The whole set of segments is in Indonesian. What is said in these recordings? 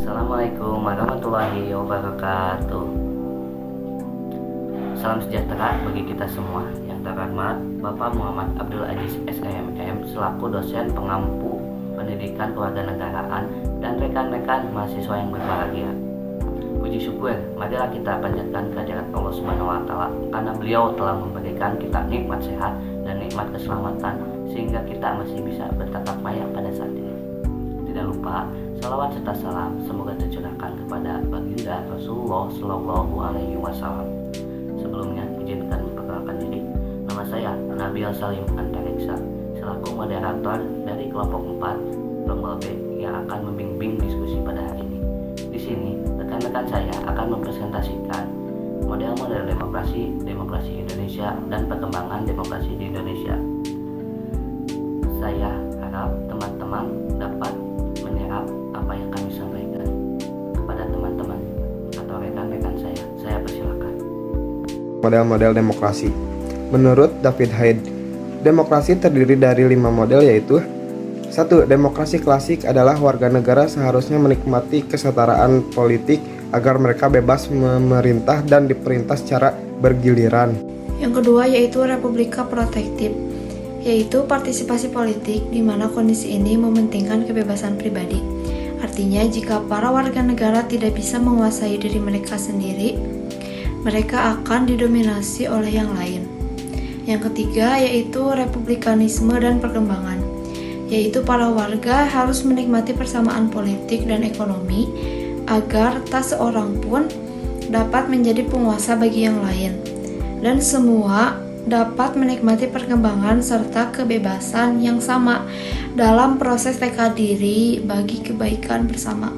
Assalamualaikum warahmatullahi wabarakatuh. Salam sejahtera bagi kita semua. Yang terhormat Bapak Muhammad Abdul Aziz SMM selaku dosen pengampu pendidikan kewarganegaraan dan rekan-rekan mahasiswa yang berbahagia. Puji syukur, marilah kita panjatkan kehadirat Allah Subhanahu wa taala karena beliau telah memberikan kita nikmat sehat dan nikmat keselamatan sehingga kita masih bisa bertatap maya pada saat ini. Tidak lupa salawat serta salam semoga tercurahkan kepada baginda Rasulullah Shallallahu Alaihi Wasallam. Sebelumnya izinkan memperkenalkan diri. Nama saya Nabil Salim Antariksa selaku moderator dari kelompok 4 Rombel B yang akan membimbing diskusi pada hari ini. Di sini rekan-rekan saya akan mempresentasikan model-model demokrasi Indonesia dan perkembangan demokrasi di Indonesia. Saya harap teman-teman dapat menyerap apa yang kami sampaikan kepada teman-teman atau rekan-rekan saya. Saya persilakan. Model-model demokrasi. Menurut David Hyde, demokrasi terdiri dari 5 model yaitu 1. Demokrasi klasik adalah warga negara seharusnya menikmati kesetaraan politik agar mereka bebas memerintah dan diperintah secara bergiliran. Yang kedua yaitu Republika Protektif, yaitu partisipasi politik di mana kondisi ini mementingkan kebebasan pribadi. Artinya jika para warga negara tidak bisa menguasai diri mereka sendiri, mereka akan didominasi oleh yang lain. Yang ketiga yaitu Republikanisme dan perkembangan, yaitu para warga harus menikmati persamaan politik dan ekonomi agar tak seorang pun dapat menjadi penguasa bagi yang lain, dan semua dapat menikmati perkembangan serta kebebasan yang sama dalam proses teka diri bagi kebaikan bersama.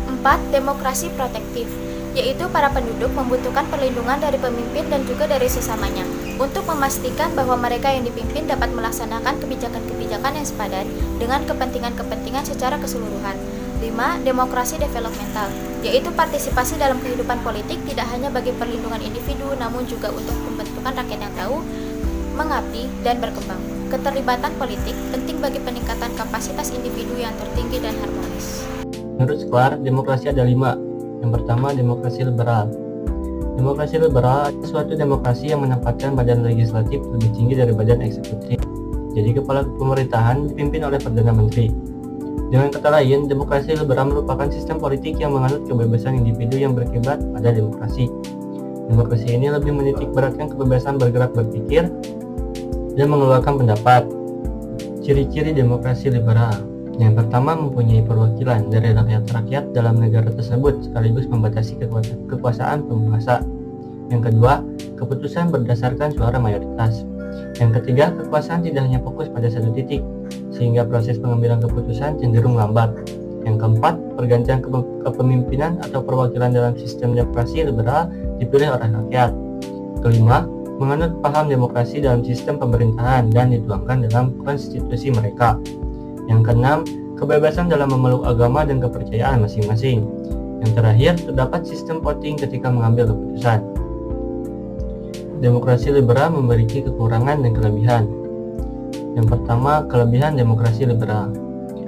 4. Demokrasi protektif, yaitu para penduduk membutuhkan perlindungan dari pemimpin dan juga dari sesamanya untuk memastikan bahwa mereka yang dipimpin dapat melaksanakan kebijakan-kebijakan yang sepadan dengan kepentingan-kepentingan secara keseluruhan. 5. Demokrasi developmental, yaitu partisipasi dalam kehidupan politik tidak hanya bagi perlindungan individu namun juga untuk pembentukan rakyat yang tahu, mengabdi, dan berkembang. Keterlibatan politik penting bagi peningkatan kapasitas individu yang tertinggi dan harmonis. Menurut Sklar, demokrasi ada 5. Yang pertama, demokrasi liberal. Demokrasi liberal adalah suatu demokrasi yang menempatkan badan legislatif lebih tinggi dari badan eksekutif. Jadi kepala pemerintahan dipimpin oleh Perdana Menteri. Dengan kata lain, demokrasi liberal merupakan sistem politik yang menganut kebebasan individu yang berkiblat pada demokrasi. Demokrasi ini lebih menitik beratkan kebebasan bergerak berpikir dan mengeluarkan pendapat. Ciri-ciri demokrasi liberal. Yang pertama, mempunyai perwakilan dari rakyat-rakyat dalam negara tersebut sekaligus membatasi kekuasaan penguasa. Yang kedua, keputusan berdasarkan suara mayoritas. Yang ketiga, kekuasaan tidak hanya fokus pada satu titik, sehingga proses pengambilan keputusan cenderung lambat. Yang keempat, pergantian kepemimpinan atau perwakilan dalam sistem demokrasi liberal dipilih oleh rakyat. Kelima, menganut paham demokrasi dalam sistem pemerintahan dan dituangkan dalam konstitusi mereka. Yang keenam, kebebasan dalam memeluk agama dan kepercayaan masing-masing. Yang terakhir, terdapat sistem voting ketika mengambil keputusan. Demokrasi liberal memiliki kekurangan dan kelebihan. Yang pertama, kelebihan demokrasi liberal.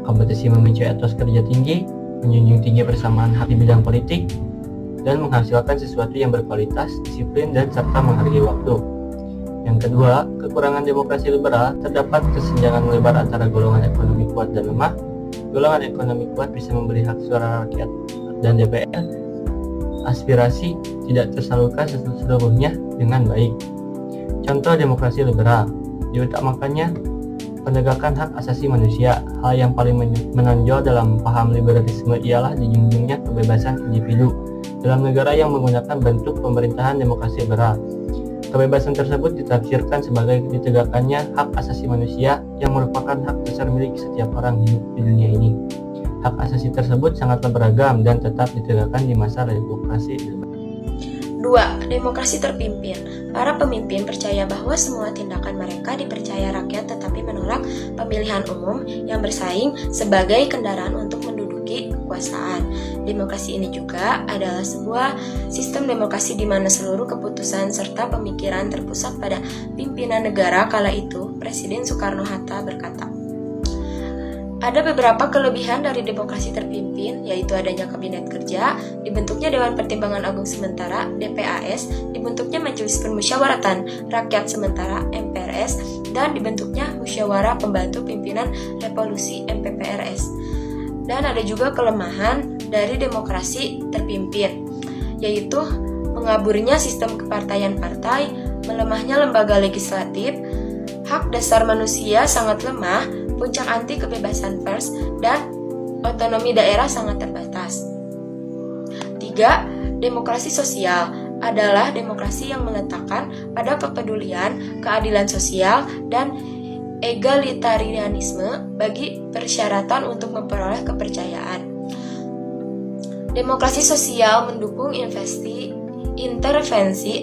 Kompetisi memicu etos kerja tinggi, menjunjung tinggi persamaan hak di bidang politik, dan menghasilkan sesuatu yang berkualitas, disiplin, dan serta menghargai waktu. Yang kedua, kekurangan demokrasi liberal, terdapat kesenjangan lebar antara golongan ekonomi kuat dan lemah. Golongan ekonomi kuat bisa membeli hak suara rakyat dan DPR. Aspirasi tidak tersalurkan seluruhnya dengan baik. Contoh demokrasi liberal, diutamakannya penegakan hak asasi manusia. Hal yang paling menonjol dalam paham liberalisme ialah dijunjungnya kebebasan individu dalam negara yang menggunakan bentuk pemerintahan demokrasi liberal. Kebebasan tersebut ditafsirkan sebagai ditegakkannya hak asasi manusia yang merupakan hak dasar milik setiap orang hidup di dunia ini. Hak asasi tersebut sangatlah beragam dan tetap ditegakkan di masa demokrasi. 2. Demokrasi terpimpin. Para pemimpin percaya bahwa semua tindakan mereka dipercaya rakyat tetapi menolak pemilihan umum yang bersaing sebagai kendaraan untuk menduduki kekuasaan. Demokrasi ini juga adalah sebuah sistem demokrasi di mana seluruh keputusan serta pemikiran terpusat pada pimpinan negara kala itu. Presiden Soekarno-Hatta berkata, Ada beberapa kelebihan dari demokrasi terpimpin, yaitu adanya kabinet kerja, dibentuknya Dewan Pertimbangan Agung Sementara (DPAS), dibentuknya Majelis Permusyawaratan Rakyat Sementara (MPRS), dan dibentuknya Musyawarah Pembantu Pimpinan Revolusi (MPPRS). Dan ada juga kelemahan dari demokrasi terpimpin, yaitu mengaburnya sistem kepartaian partai, melemahnya lembaga legislatif, hak dasar manusia sangat lemah, puncak anti kebebasan pers, dan otonomi daerah sangat terbatas. 3. Demokrasi sosial adalah demokrasi yang meletakkan pada kepedulian, keadilan sosial, dan egalitarianisme bagi persyaratan untuk memperoleh kepercayaan. Demokrasi sosial mendukung intervensi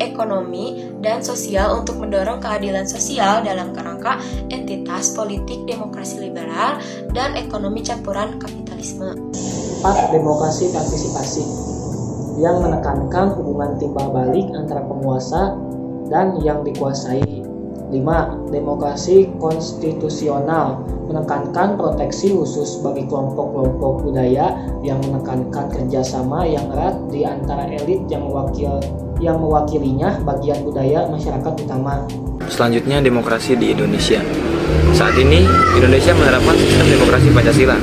ekonomi dan sosial untuk mendorong keadilan sosial dalam kerangka entitas politik demokrasi liberal dan ekonomi campuran kapitalisme. 4. Demokrasi partisipasi yang menekankan hubungan timbal balik antara penguasa dan yang dikuasai. 5. Demokrasi konstitusional menekankan proteksi khusus bagi kelompok-kelompok budaya yang menekankan kerjasama yang erat di antara elit yang mewakilinya bagian budaya masyarakat utama. Selanjutnya, demokrasi di Indonesia. Saat ini, Indonesia menerapkan sistem demokrasi Pancasila,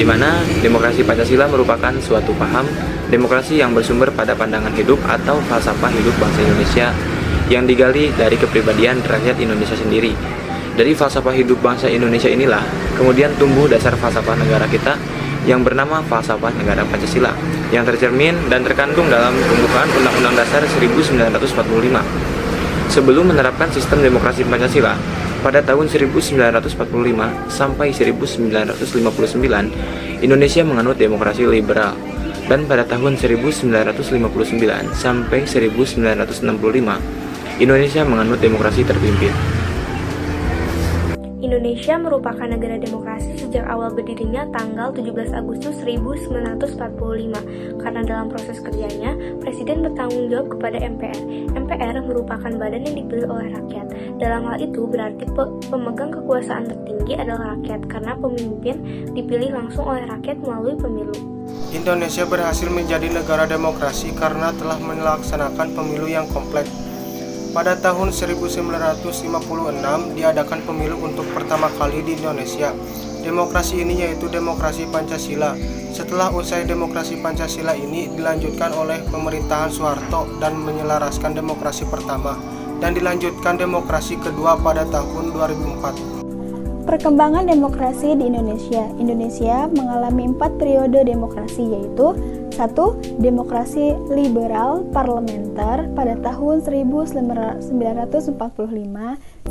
di mana demokrasi Pancasila merupakan suatu paham demokrasi yang bersumber pada pandangan hidup atau falsafah hidup bangsa Indonesia yang digali dari kepribadian rakyat Indonesia sendiri. Dari falsafah hidup bangsa Indonesia inilah kemudian tumbuh dasar falsafah negara kita yang bernama falsafah negara Pancasila, yang tercermin dan terkandung dalam pembukaan Undang-Undang Dasar 1945. Sebelum menerapkan sistem demokrasi Pancasila, pada tahun 1945 sampai 1959, Indonesia menganut demokrasi liberal. Dan pada tahun 1959 sampai 1965, Indonesia menganut demokrasi terpimpin. Indonesia merupakan negara demokrasi sejak awal berdirinya tanggal 17 Agustus 1945 karena dalam proses kerjanya, Presiden bertanggung jawab kepada MPR. MPR merupakan badan yang dipilih oleh rakyat. Dalam hal itu berarti pemegang kekuasaan tertinggi adalah rakyat karena pemimpin dipilih langsung oleh rakyat melalui pemilu. Indonesia berhasil menjadi negara demokrasi karena telah melaksanakan pemilu yang kompleks. Pada tahun 1956 diadakan pemilu untuk pertama kali di Indonesia. Demokrasi ini yaitu demokrasi Pancasila. Setelah usai demokrasi Pancasila ini dilanjutkan oleh pemerintahan Soeharto dan menyelaraskan demokrasi pertama dan dilanjutkan demokrasi kedua pada tahun 2004. Perkembangan demokrasi di Indonesia. Indonesia mengalami 4 periode demokrasi, yaitu 1. Demokrasi liberal parlementer pada tahun 1945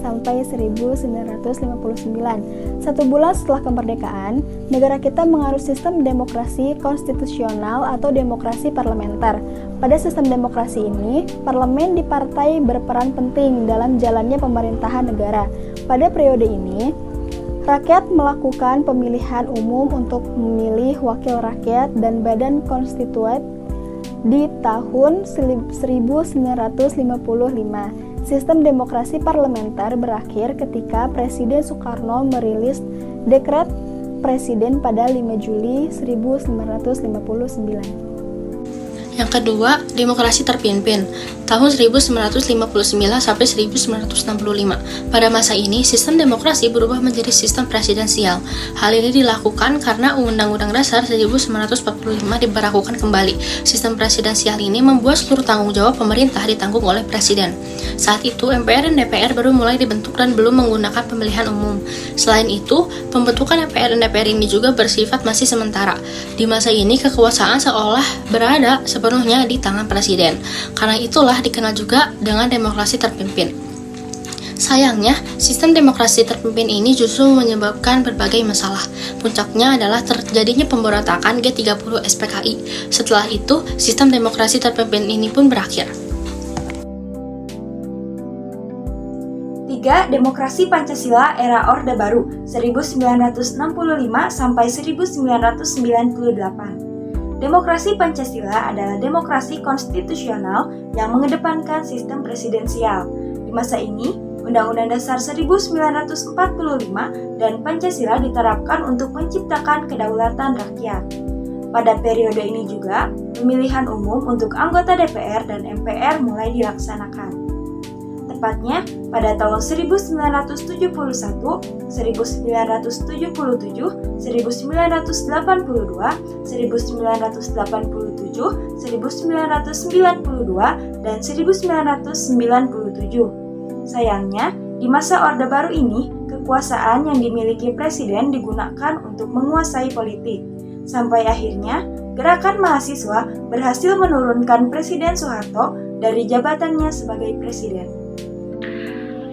sampai 1959. 1 bulan setelah kemerdekaan, negara kita menganut sistem demokrasi konstitusional atau demokrasi parlementer. Pada sistem demokrasi ini, parlemen di partai berperan penting dalam jalannya pemerintahan negara. Pada periode ini, rakyat melakukan pemilihan umum untuk memilih wakil rakyat dan badan konstituen di tahun 1955. Sistem demokrasi parlementer berakhir ketika Presiden Soekarno merilis Dekret Presiden pada 5 Juli 1959. Yang kedua, demokrasi terpimpin tahun 1959 sampai 1965. Pada masa ini, sistem demokrasi berubah menjadi sistem presidensial. Hal ini dilakukan karena Undang-Undang Dasar 1945 diberlakukan kembali. Sistem presidensial ini membuat seluruh tanggung jawab pemerintah ditanggung oleh presiden. Saat itu, MPR dan DPR baru mulai dibentuk dan belum menggunakan pemilihan umum. Selain itu, pembentukan MPR dan DPR ini juga bersifat masih sementara. Di masa ini, kekuasaan seolah berada sepenuhnya di tangan presiden. Karena itulah dikenal juga dengan demokrasi terpimpin. Sayangnya, sistem demokrasi terpimpin ini justru menyebabkan berbagai masalah. Puncaknya adalah terjadinya pemberontakan G30 SPKI. Setelah itu, sistem demokrasi terpimpin ini pun berakhir. 3. Demokrasi Pancasila era Orde Baru 1965 sampai 1998. Demokrasi Pancasila adalah demokrasi konstitusional yang mengedepankan sistem presidensial. Di masa ini, Undang-Undang Dasar 1945 dan Pancasila diterapkan untuk menciptakan kedaulatan rakyat. Pada periode ini juga, pemilihan umum untuk anggota DPR dan MPR mulai dilaksanakan. Tepatnya pada tahun 1971, 1977, 1982, 1987, 1992, dan 1997. Sayangnya, di masa Orde Baru ini, kekuasaan yang dimiliki presiden digunakan untuk menguasai politik. Sampai akhirnya, gerakan mahasiswa berhasil menurunkan Presiden Soeharto dari jabatannya sebagai presiden.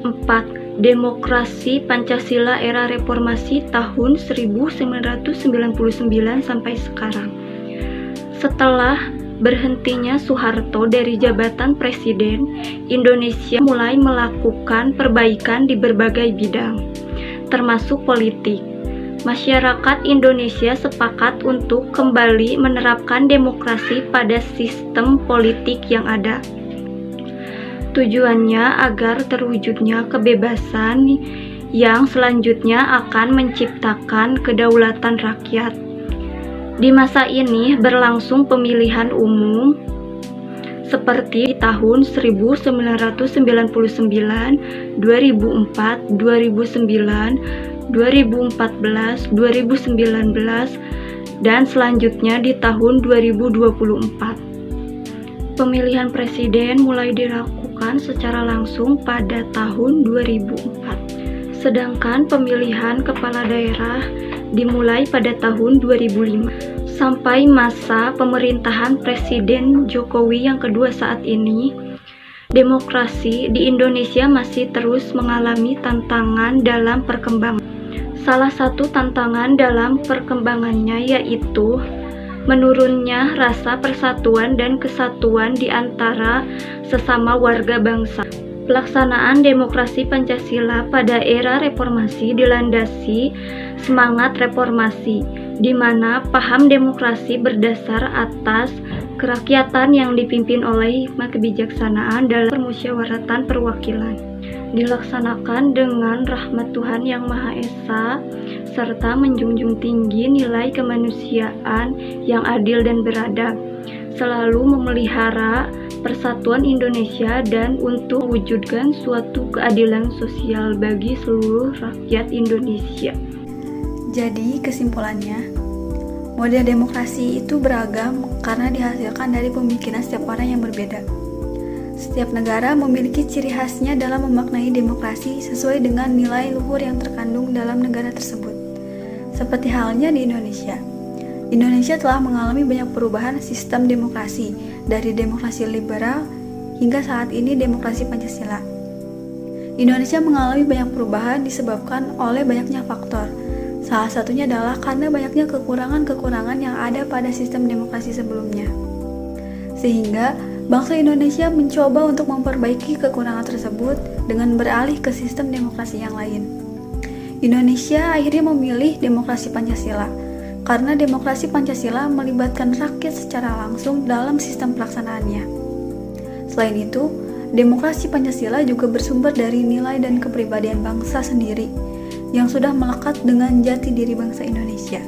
4. Demokrasi Pancasila era reformasi tahun 1999 sampai sekarang. Setelah berhentinya Soeharto dari jabatan presiden, Indonesia mulai melakukan perbaikan di berbagai bidang, termasuk politik. Masyarakat Indonesia sepakat untuk kembali menerapkan demokrasi pada sistem politik yang ada. Tujuannya agar terwujudnya kebebasan yang selanjutnya akan menciptakan kedaulatan rakyat. Di masa ini berlangsung pemilihan umum seperti di tahun 1999, 2004, 2009, 2014, 2019, dan selanjutnya di tahun 2024. Pemilihan presiden mulai dilakukan secara langsung pada tahun 2004. Sedangkan pemilihan kepala daerah dimulai pada tahun 2005. Sampai masa pemerintahan Presiden Jokowi yang kedua saat ini, demokrasi di Indonesia masih terus mengalami tantangan dalam perkembangan. Salah satu tantangan dalam perkembangannya yaitu menurunnya rasa persatuan dan kesatuan di antara sesama warga bangsa. Pelaksanaan demokrasi Pancasila pada era reformasi dilandasi semangat reformasi, di mana paham demokrasi berdasar atas kerakyatan yang dipimpin oleh hikmat kebijaksanaan dalam permusyawaratan perwakilan, dilaksanakan dengan rahmat Tuhan Yang Maha Esa, serta menjunjung tinggi nilai kemanusiaan yang adil dan beradab, selalu memelihara persatuan Indonesia dan untuk mewujudkan suatu keadilan sosial bagi seluruh rakyat Indonesia. Jadi kesimpulannya, model demokrasi itu beragam karena dihasilkan dari pemikiran setiap orang yang berbeda. Setiap negara memiliki ciri khasnya dalam memaknai demokrasi sesuai dengan nilai luhur yang terkandung dalam negara tersebut. Seperti halnya di Indonesia. Indonesia telah mengalami banyak perubahan sistem demokrasi, dari demokrasi liberal hingga saat ini demokrasi Pancasila. Indonesia mengalami banyak perubahan disebabkan oleh banyaknya faktor. Salah satunya adalah karena banyaknya kekurangan-kekurangan yang ada pada sistem demokrasi sebelumnya. Sehingga bangsa Indonesia mencoba untuk memperbaiki kekurangan tersebut dengan beralih ke sistem demokrasi yang lain. Indonesia akhirnya memilih demokrasi Pancasila, karena demokrasi Pancasila melibatkan rakyat secara langsung dalam sistem pelaksanaannya. Selain itu, demokrasi Pancasila juga bersumber dari nilai dan kepribadian bangsa sendiri, yang sudah melekat dengan jati diri bangsa Indonesia.